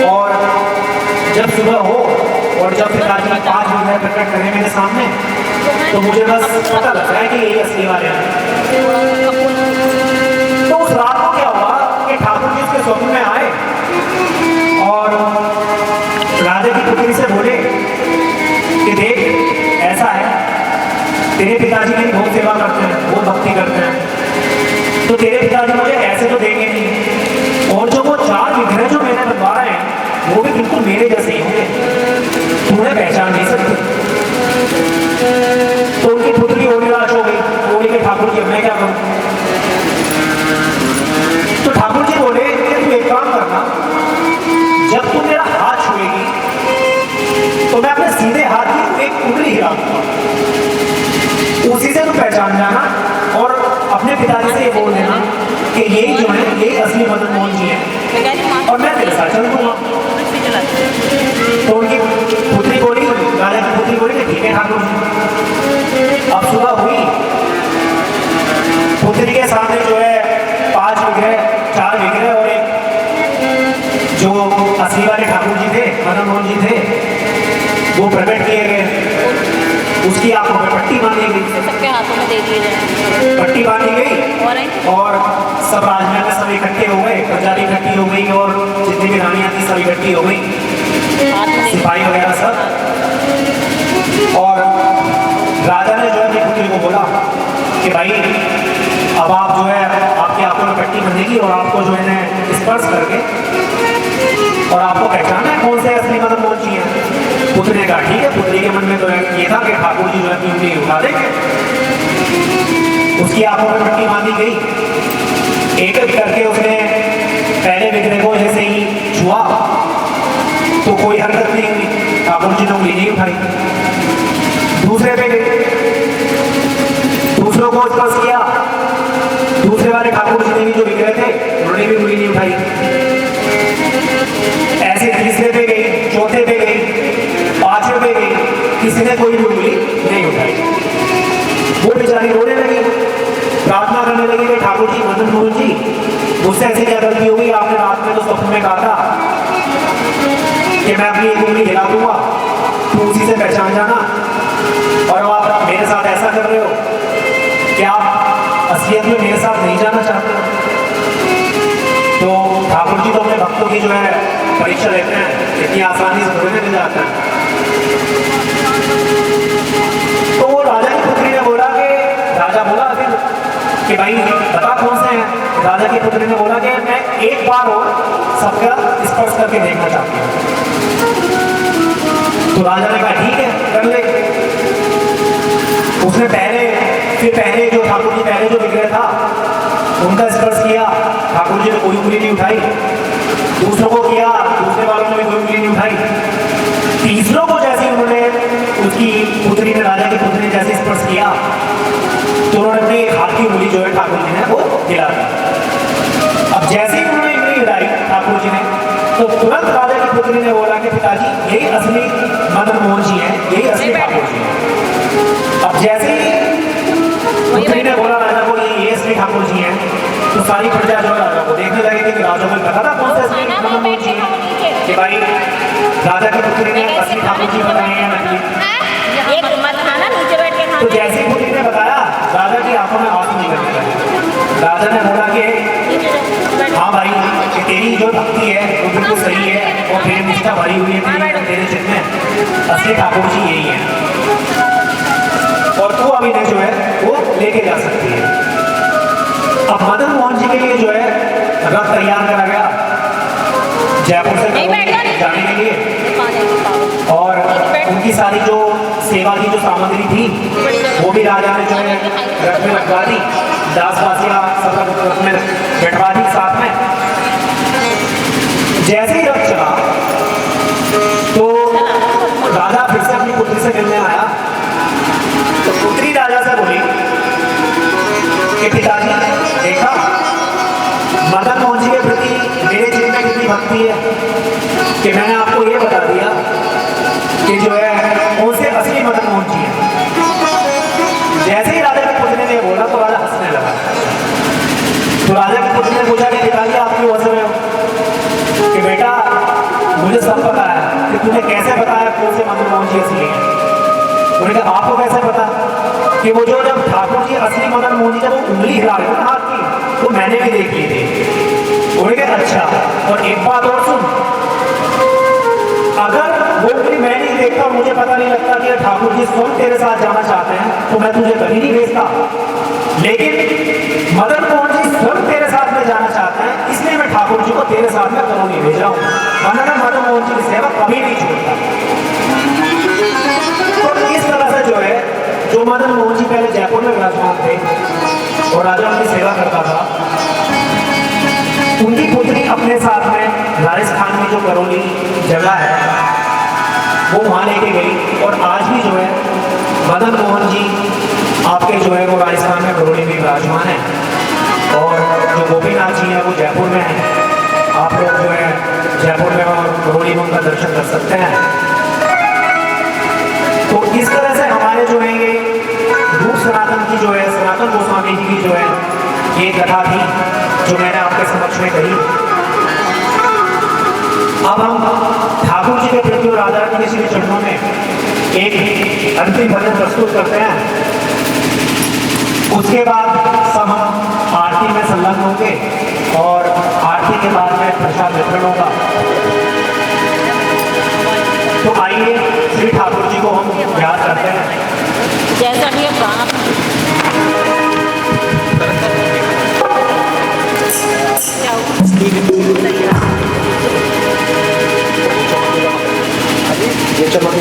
और जब सुबह हो और जब पिताजी 5 विग्रह प्रकट करें मेरे सामने, तो मुझे बस पता लग रहा है कि यही असली वाले हैं। तो उस रात को क्या हुआ कि ठाकुर जी उसके स्वप्न में आए और राजा की पुत्री से बोले कि देख, ऐसा है, तेरे पिताजी मेरी बहुत सेवा करते हैं, बहुत भक्ति करते हैं, तो तेरे पिताजी मुझे ऐसे तो देंगे नहीं, और जो वो 4 विग्रह जो मैंने बनवा रहे हैं वो भी बिल्कुल मेरे जैसे ही होंगे, तुम्हें पहचान नहीं सकते। तो उनकी पुत्री और निराश हो गई, बोली कि ठाकुर जी मैं क्या करूं? तो ठाकुर जी बोले कि तू एक काम करना, जब तू मेरा हाथ छुएगी तो मैं अपने सीधे हाथ की एक उंगली हिला दूंगा, उसी से तू पहचान जाना और अपने पिताजी से ये बोल देना कि यही जो है यही असली मदन मोहन जी है, और मैं तेरे साथ चल दूंगा। तो उनकी पुत्री बोली, राजा की पुत्री बोली कि ठीक है ठाकुर जी। अब सुबह हुई, पुत्री के सामने जो है 5 विग्रह, 4 विग्रह और एक जो असली वाले ठाकुर जी थे, मदन मोहन जी थे, वो प्रकट किए गए। उसकी आंखों में पट्टी बांधी गई, सबके हाथों में दे दिए जाए, पट्टी बांधी गई और सब राजमहल में सब इकट्ठे हो गए, प्रजा इकट्ठी हो गई और जितनी भी रानियां थी सब इकट्ठी हो गई, सिपाही वगैरह सब। और राजा ने जो है अपनी पुत्री को बोला कि भाई अब आप जो है आपकी आंखों में पट्टी बंधेगी और आपको जो है स्पर्श करके और आपको पहचानना है कौन से असली मदन मोहन जी हैं। पुत्री ने कहा ठीक है। पुत्री के मन में तो ये था कि ठाकुर जी जो है अपनी उंगली उठा देंगे। उसकी आंखों में पट्टी बांधी गई, एक एक करके उसने पहले विग्रह को जैसे ही छुआ तो कोई हरकत नहीं हुई, ठाकुर जी ने उंगली नहीं उठाई। दूसरे पे गई, दूसरों को स्पर्श किया, दूसरे वाले ठाकुर जी ने भी जो विग्रह थे उन्होंने भी उंगली नहीं उठाई। ऐसे तीसरे पे गई, चौथे पे गई, 5वें पे गई, किसी ने कोई भी उंगली नहीं उठाई। वो बेचारी रोने लगी, प्रार्थना करने लगी कि ठाकुर जी, मदन मोहन जी, मुझसे ऐसी क्या गलती हो गई? आपने रात में तो स्वप्न में कहा था कि मैं अपनी एक उंगली हिला दूंगा, तो उसी से पहचान जाना, और अब आप मेरे साथ ऐसा कर रहे हो। क्या आप असलियत में मेरे साथ नहीं जाना चाहते? तो ठाकुर जी तो अपने भक्तों की जो है परीक्षा लेते हैं, इतनी आसानी से थोड़े मिल जाते हैं। तो वो राजा की पुत्री ने बोला कि राजा बोला फिर कि भाई बता कौन से हैं? राजा की पुत्री ने बोला कि मैं एक बार और सबका स्पर्श करके देखना चाहती हूँ। तो राजा ने कहा ठीक है कर ले। उसने पहले जो ठाकुर जी पहले जो विग्रह था उनका स्पर्श किया, ठाकुर जी ने कोई उंगली नहीं उठाई। दूसरों को किया, दूसरे वालों ने भी कोई उंगली नहीं उठाई। तीसरों को जैसे उन्होंने, उसकी पुत्री ने, राजा की पुत्री ने जैसे स्पर्श किया तो उन्होंने अपनी हाथ की उंगली जो है ठाकुर जी ने वो हिला दी। अब जैसे ही उन्होंने उंगली हिलाई ठाकुर जी ने, तो तुरंत राजा की पुत्री ने बोला कि पिताजी यही असली मदन मोहन जी हैं, यही असली ठाकुर जी हैं। अब जैसे ही पुत्री ने बोला राजा को ये असली ठाकुर जी हैं, तो सारी प्रजा जो है राजा को देखने लगी कि राजा को पता था कौन से असली मदन मोहन जी हैं, कि भाई राजा की पुत्री ने असली ठाकुर जी बताए हैं नकली। तो जैसे ही पुत्री ने बताया, राजा की आंखों में आंसू निकलने लगे। राजा ने बोला कि हाँ भाई, कि तेरी जो भक्ति है वो बिल्कुल सही है और प्रेम निष्ठा भरी हुई है तेरे चित्त में, असली ठाकुर जी यही है, और तू अब इन्हें जो है वो लेके जा सकती है। अब मदन मोहन जी के लिए जो है रथ तैयार करा गया जयपुर से जाने के लिए, और उनकी सारी जो सेवा की जो सामग्री थी वो भी राजा ने जो है रथ में रखवा दी, दासवासिया सब रथ में बैठवा दी साथ में। जैसे ही रथ चला तो राजा फिर से अपनी पुत्री से मिलने आया। तो पुत्री राजा से बोली कि पिताजी देखा मदन मोहन जी के प्रति मेरे जीवन में कितनी भक्ति है कि मैंने आपको ये बता दिया कि जो है कौन से असली मदन मोहन जी हैं। जैसे ही राजा की पुत्री ने बोला तो राजा हंसने लगा। तो राजा की पुत्री ने पूछा कि पिताजी आप क्यों हंस रहे हो? कि बेटा मुझे सब पता है कि तूने कैसे बताया कौन से मदन मोहन जी असली हैं। उन्होंने कहा आपको कैसे पता कि वो जो जब ठाकुर जी असली मदन मोहन जी जब वो उंगली हिला रहे थे ना हाथ की, तो मैंने भी देख ली थी। उन्होंने कहा अच्छा, और एक बात और सुन, अगर वो उंगली मैं नहीं देखता, मुझे पता नहीं लगता कि ठाकुर जी स्वयं तेरे साथ जाना चाहते हैं, तो मैं तुझे कभी नहीं भेजता। लेकिन मदन मोहन जी स्वयं तेरे साथ में जाना चाहते हैं, इसलिए मैं ठाकुर जी को तेरे साथ में कभी नहीं भेज रहा हूँ, वरना मैं मदन मोहन जी की सेवा कभी नहीं छोड़ता। तो इस तरह से जो है, जो मदन मोहन जी पहले जयपुर में विराजमान थे और राजा उनकी सेवा करता था, उनकी पुत्री अपने साथ में राजस्थान में जो करौली जगह है वो वहाँ लेके गई, और आज भी जो है मदन मोहन जी आपके जो है वो राजस्थान में करौली में विराजमान है, और जो गोपीनाथ जी हैं वो जयपुर में हैं। आप लोग जो है जयपुर में और करौली में उनका दर्शन कर सकते हैं। तो इस तरह से हमारे जो है ये रूप सनातन की जो है, सनातन गोस्वामी जी की जो है ये कथा थी जो मैंने आपके समक्ष में कही। अब हम ठाकुर जी के प्रति और राधा रानी के श्री चरणों में एक अंतिम भजन प्रस्तुत करते हैं। उसके बाद सब हम आरती में संलग्न होंगे, और आरती के बाद में प्रसाद वितरण होगा। तो आइए श्री ठाकुर जी को हम याद करते हैं। जैसा भी प्राण ये चमक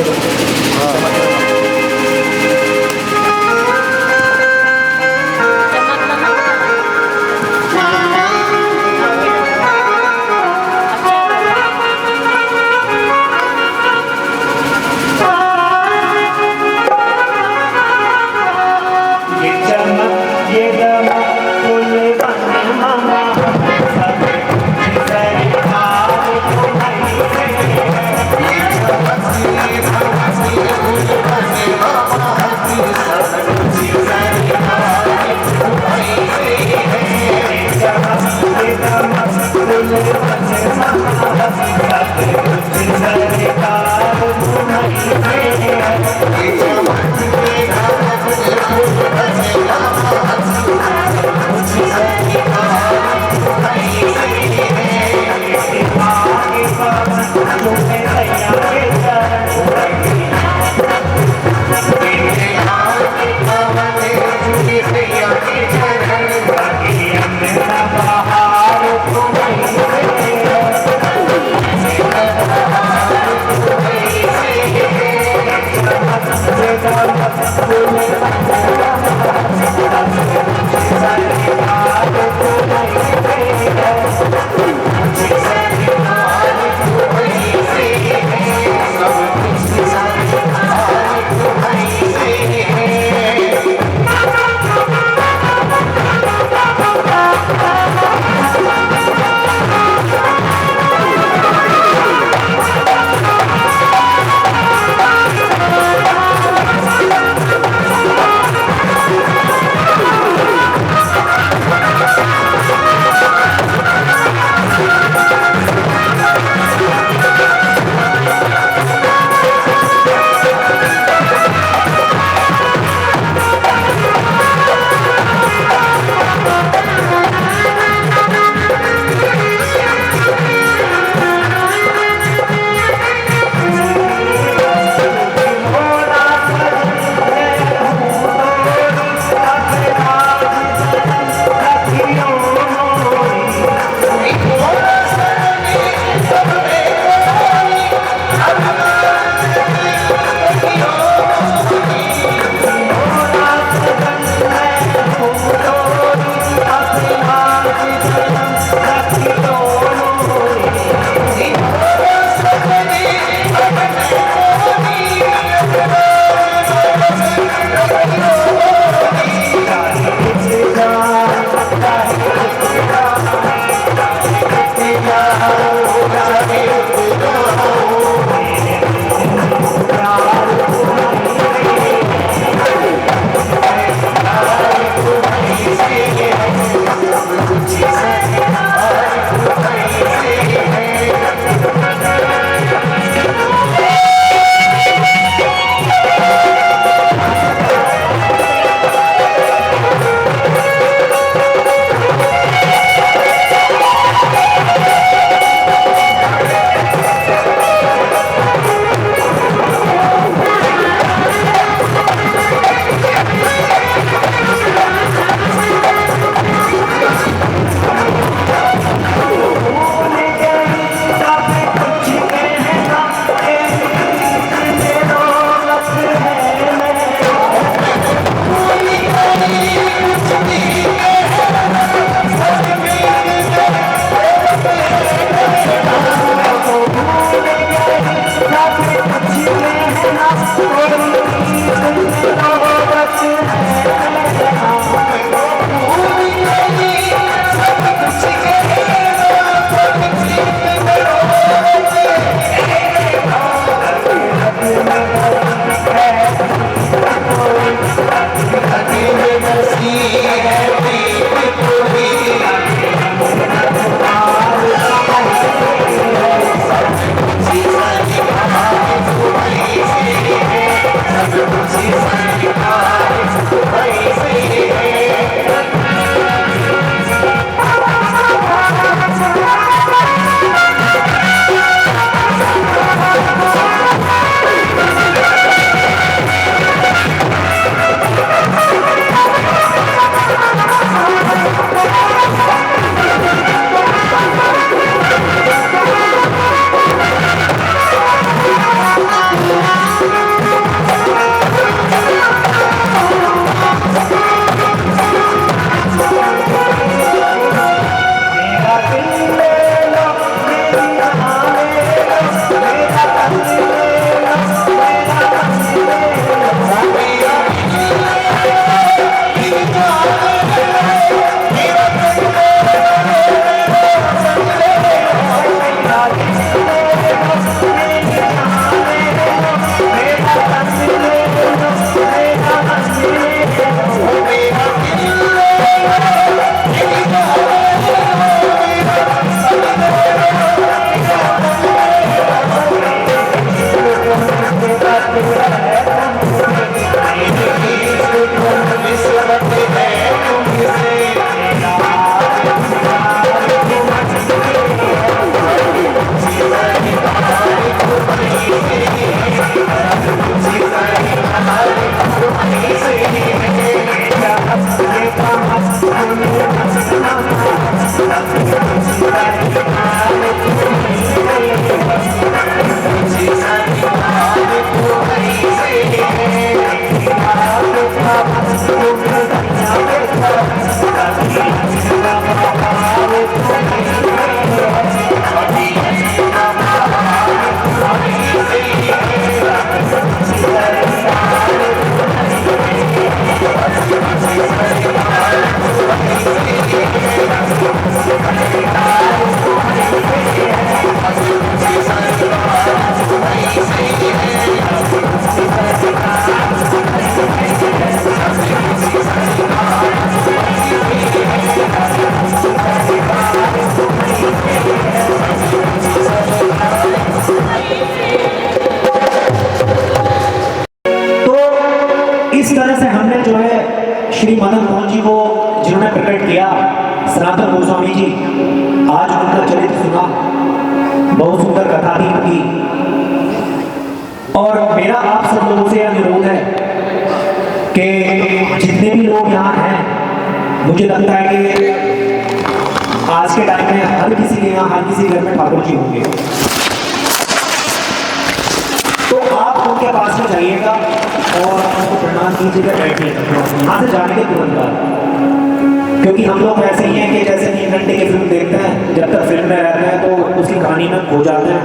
की। और मेरा आप सब लोगों से यह अनुरोध है कि जितने भी लोग यहाँ हैं, मुझे लगता है कि आज के टाइम में हर किसी के यहाँ, हर किसी घर में ठाकुर जी होंगे। तो आप उनके पास में जाइएगा और उनको प्रणाम कीजिएगा, बैठिएगा यहाँ से जाने के तुरंत बाद। क्योंकि हम लोग वैसे ही हैं कि जैसे 3 घंटे की फिल्म देखते हैं, जब तक फिल्म में रहते हैं तो उसकी कहानी में खो जाते हैं,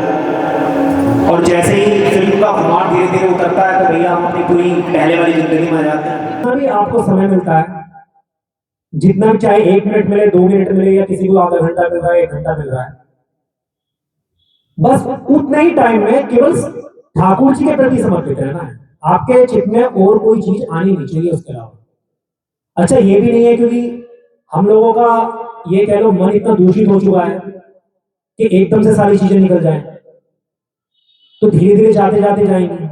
और जैसे ही फिल्म का खुमार धीरे धीरे उतरता है तो भैया हम अपनी पूरी पहले वाली जिंदगी में आ जाते हैं। जितना भी आपको समय मिलता है, जितना भी, चाहे 1 मिनट मिले, 2 मिनट मिले, या किसी को आधा घंटा मिल रहा है, 1 घंटा मिल रहा है, बस उतना ही टाइम में केवल ठाकुर जी के प्रति समर्पित रहना है। आपके चित्त में और कोई चीज आनी नहीं चाहिए उसके अलावा। अच्छा, ये भी नहीं है क्योंकि हम लोगों का ये कह लो मन इतना दूषित हो चुका है कि एकदम से सारी चीजें निकल जाएं, तो धीरे धीरे जाते जाते जाएंगी।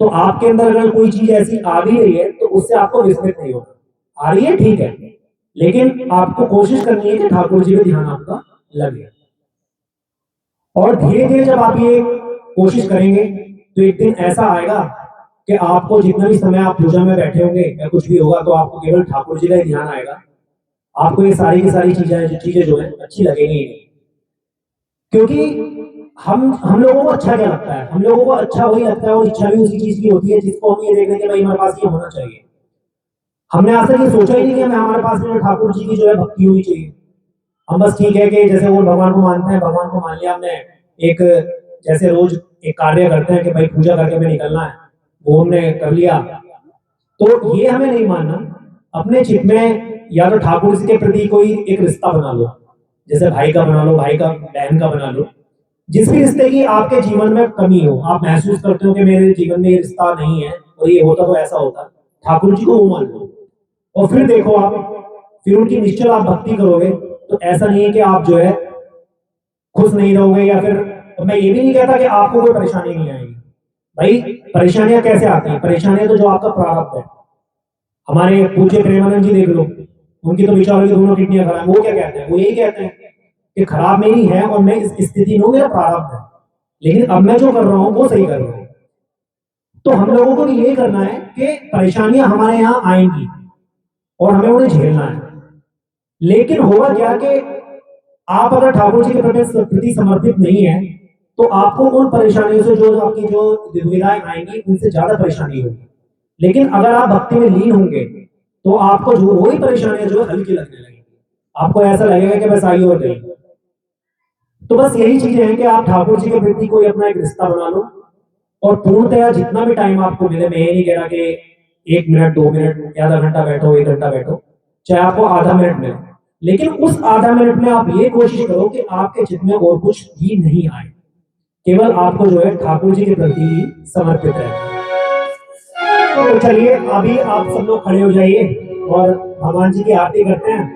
तो आपके अंदर अगर कोई चीज ऐसी आ भी रही है तो उससे आपको विस्मित नहीं होगा। आ रही है ठीक है, लेकिन आपको कोशिश करनी है कि ठाकुर जी का ध्यान आपका लगे। और धीरे धीरे जब आप ये कोशिश करेंगे तो एक दिन ऐसा आएगा कि आपको जितना भी समय आप पूजा में बैठे होंगे या कुछ भी होगा तो आपको केवल ठाकुर जी का ही ध्यान आएगा। आपको ये सारी की सारी चीजें जो है अच्छी लगेंगी ही नहीं। क्योंकि हम लोगों को अच्छा क्या लगता है? हम लोगों को अच्छा वही लगता है और इच्छा भी उसी चीज की होती है जिसको हम ये देख रहे हैं कि भाई हमारे पास ये होना चाहिए। हमने आज तक ये सोचा ही नहीं कि हमारे पास में ठाकुर जी की जो है भक्ति होनी चाहिए। हम बस ठीक है कि जैसे वो भगवान को मानते हैं, भगवान को मान लिया हमने, एक जैसे रोज एक कार्य करते हैं कि भाई पूजा करके हमें निकलना है, वो हमने कर लिया। तो ये हमें नहीं मानना। अपने चित्त में या तो ठाकुर जी के प्रति कोई एक रिश्ता बना लो, जैसे भाई का बना लो, भाई का बहन का बना लो। जिस भी रिश्ते की आपके जीवन में कमी हो, आप महसूस करते हो कि मेरे जीवन में ये रिश्ता नहीं है और ये होता तो ऐसा होता, ठाकुर जी को वो मान लो और फिर देखो आप, फिर उनकी निश्चल आप भक्ति करोगे तो ऐसा नहीं है कि आप जो है खुश नहीं रहोगे। या फिर मैं ये भी नहीं कहता कि आपको कोई परेशानी नहीं आएगी। भाई परेशानियां कैसे आती हैं? परेशानियां तो जो आपका प्रारब्ध है। हमारे पूज्य प्रेमानंद जी देख लो, उनकी तो विचारों की दोनों किडनियां खराब। वो क्या कहते हैं? वो यही कहते हैं कि खराब मेरी है और मैं इस स्थिति में हूं, मेरा प्रारब्ध है, लेकिन अब मैं जो कर रहा हूं वो सही कर रहा हूं। तो हम लोगों को ये करना है कि परेशानियां हमारे यहाँ आएंगी और हमें उन्हें झेलना है। लेकिन होगा क्या कि आप अगर ठाकुर जी के प्रति समर्पित नहीं है तो आपको उन परेशानियों से, जो आपकी जो दुविधाएं आएंगी, उनसे ज्यादा परेशानी होगी। लेकिन अगर आप भक्ति में लीन होंगे तो आपको जो वही परेशानियां जो हल्की लगने लगेगी, आपको ऐसा लगेगा कि बस आई और गई। तो बस यही चीजें हैं कि आप ठाकुर जी के प्रति कोई अपना एक रिश्ता बना लो और पूर्णतया जितना भी टाइम आपको मिले, मैं ये नहीं कह रहा कि 1 मिनट, 2 मिनट, आधा घंटा बैठो, 1 घंटा बैठो, चाहे आपको आधा मिनट मिले, लेकिन उस आधा मिनट में आप ये कोशिश करो कि आपके चित्त में और कुछ भी नहीं आए, केवल आपको जो है ठाकुर जी के प्रति ही समर्पित है। तो चलिए अभी आप सब लोग खड़े हो जाइए और भगवान जी की आरती करते हैं।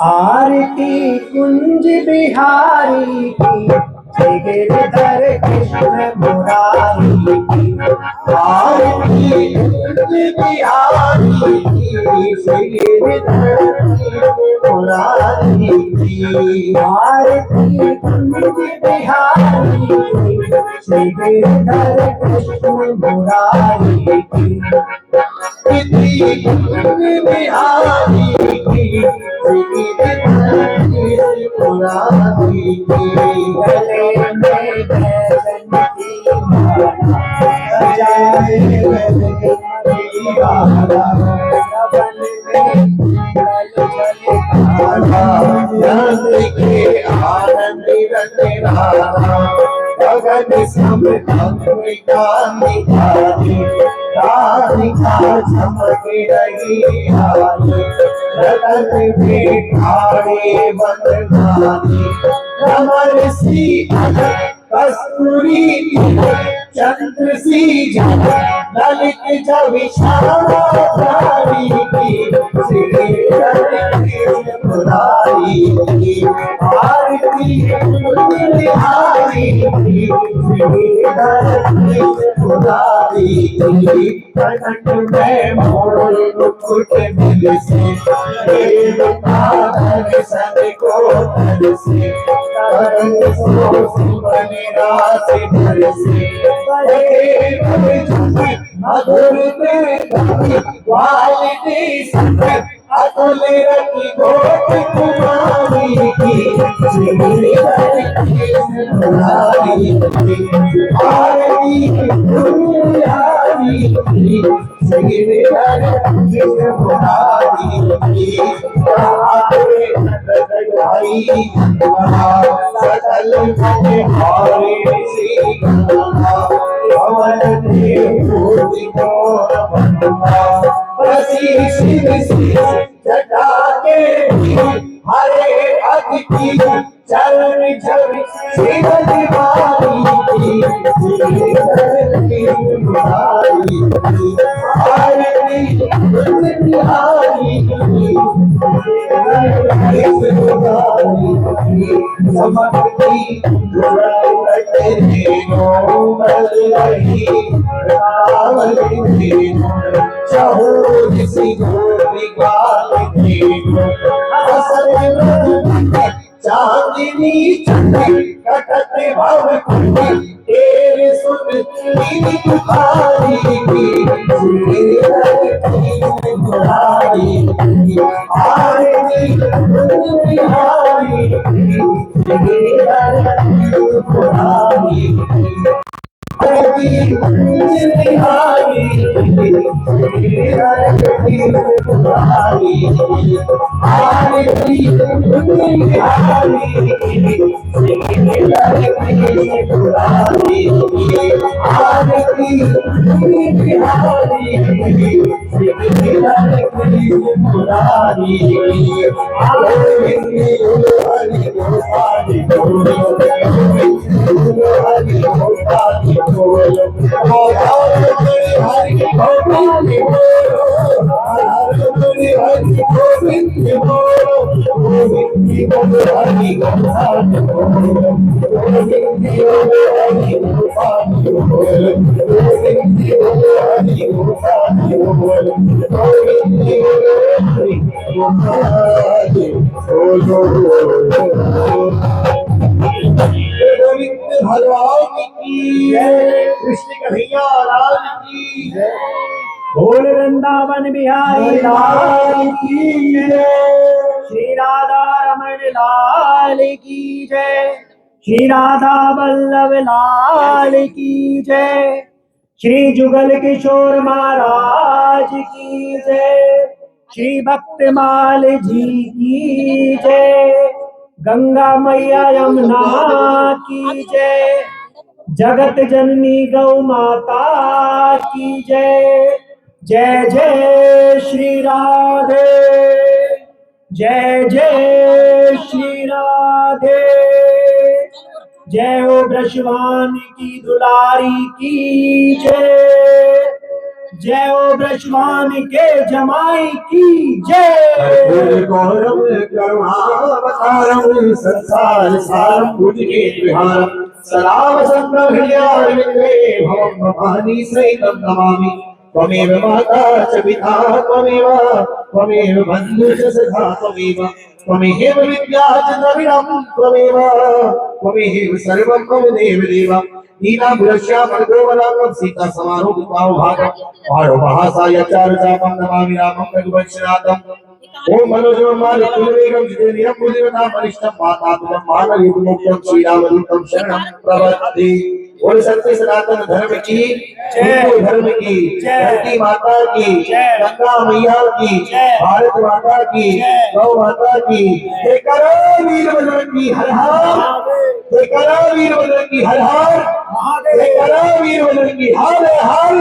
आरती कुंज बिहारी की, जय गिरधर कृष्ण मुरारी की। आरती कुंज बिहारी की, जय गिरधर कृष्ण मुरारी की। आरती कुंज बिहारी की, जय गिरधर कृष्ण मुरारी की। बिहारी की, मुरारी की। गले में बैजन की माला, जाए के आनंद गगन सम चमक रही हाली, रतन में ठाड़े बंदनानी, कमर सी कस्तूरी चंद्र सी झलक ललित जब इशारा धारी की श्री कृष्ण मुरारी की आरती बिहारी की श्री कृष्ण मुरारी की कनक में मोर मुकुट मिल से देव पावन सन को धर से करन सो सुमन रास भर से बड़े बड़े झूठी मधुर में गाती वाली संग अतुल रखी गोट कुमारी की श्री कृष्ण मुरारी की आरती दुनियारी की श्री कृष्ण मुरारी की आते नंदगाई सकल हारे श्री पवन देव प्रसी शिव जटा के हरे अतिथि चरण झर शिव दिवाली आरती बिहारी समक्ति चांदनी चंदी कटत भव कुंडी तेरे सुन लीली पुकारी की मुरारी की आरती बिहारी मुरारी भगवान की जय, कृष्ण कन्हैया लाल की जय, बोल वृंदावन बिहारी लाल की जय, श्री राधा रमण लाल की जय, श्री राधा वल्लभ लाल की जय, श्री जुगल किशोर महाराज की जय, श्री भक्तमाल जी की जय, गंगा मैया यमुना की जय, जगत जननी गौ माता की जय। जय जय श्री राधे, जय जय श्री राधे, जय हो ब्रजवान की दुलारी की जय, जय हो ब्रजवान के जमाई की जय। गौरव करुणावतारम संसार सारम भुजगे विहारम सलाम संभ्रमण्य भवानी सहितं नमामि त्वमेव माता च पिता त्वमेव बन्धु च सखा त्वमेव विद्या च द्रविणं त्वमेव सर्वं त्वमेव देव नीलाम्बुरश्यामलगोवलाकं सीता समारोह भारो महासाय चारुचापं नमामि रामं रघुवंशनाथम् ओम मनोजव माल कुलवेगम जितेन्द्रियं बुद्धिमतां वरिष्ठं मातापितं मानवीयमुक्तं श्रीरामदूतं शरणं प्रपद्ये। बोल सत्य सनातन धर्म की हिंदू धर्म की धरती माता की गंगा मैया की भारत माता की गौ माता की जय करो वीर बजरंगी हर हर, जय करो वीर बजरंगी हर हर, जय करो वीर बजरंगी हर हर।